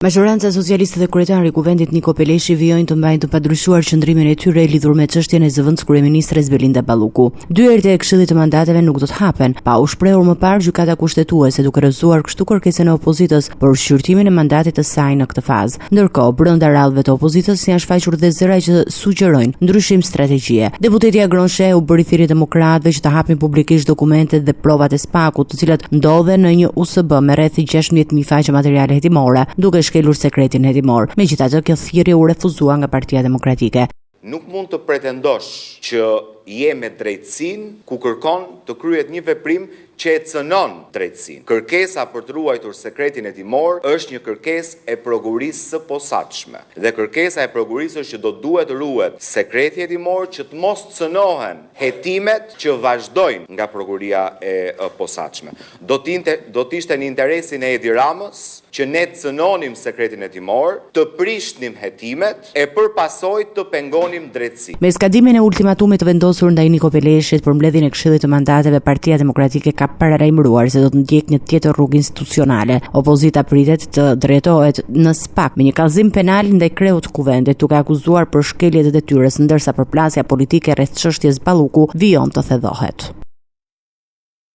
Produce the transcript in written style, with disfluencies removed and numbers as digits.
Majoranca socialiste dhe kryetari i Kuvendit Niko Peleshi vijojnë të mbajnë të padryshuar qëndrimin e tyre lidhur me çështjen e zëvendës kryeministres Belinda Balluku. Dy herët e Këshillit të Mandateve nuk do të hapen, pa u shprehur më parë gjykata kushtetuese duke rrëzuar kështu kërkesën e opozitës për shqyrtimin e mandatit të saj në këtë fazë. Ndërkohë, brenda rradhëve të opozitës janë shfaqur dhe zëra që sugjerojnë ndryshim strategjie. Deputeti Agron Sheu bëri thirrje demokratëve që të hapin publikisht dokumentet dhe provat e SPAK-ut, të cilat ndodhen në një USB me rreth 16.000 faqe materiale hetimore, duke shkelur sekretin hetimor. Megjithatë, kjo thirrje u refuzua nga Partia Demokratike. Nuk mund të pretendosh që je me drejtësinë ku kërkon të kryhet një veprim që e cënon drejtësinë. Kërkesa për të ruajtur sekretin hetimor është një kërkesë e prokurisë së posaçme. Dhe kërkesa e prokurisë është që do duhet ruhet sekreti hetimor që të mos cënohen hetimet që vazhdojnë nga prokuria e posaçme. Do të ishte në interesin e Edi Ramës që ne të cënonim sekretin hetimor, të prishnim hetimet e përpasoj të pengonim drejtësinë. Me skadimin e ultimatumit të vendosur ndaj Niko Peleshit për mbledhjen e Këshillit të Mandateve, Partia Demokratike ka paralajmëruar se do të ndjekë një tjetër rrugë institucionale. Opozita pritet të drejtohet në SPAK me një kallëzim penal ndaj kreut të Kuvendit, duke akuzuar për shkelje të detyrës, ndërsa përplasja politike rreth çështjes Balluku vijon të thedhohet.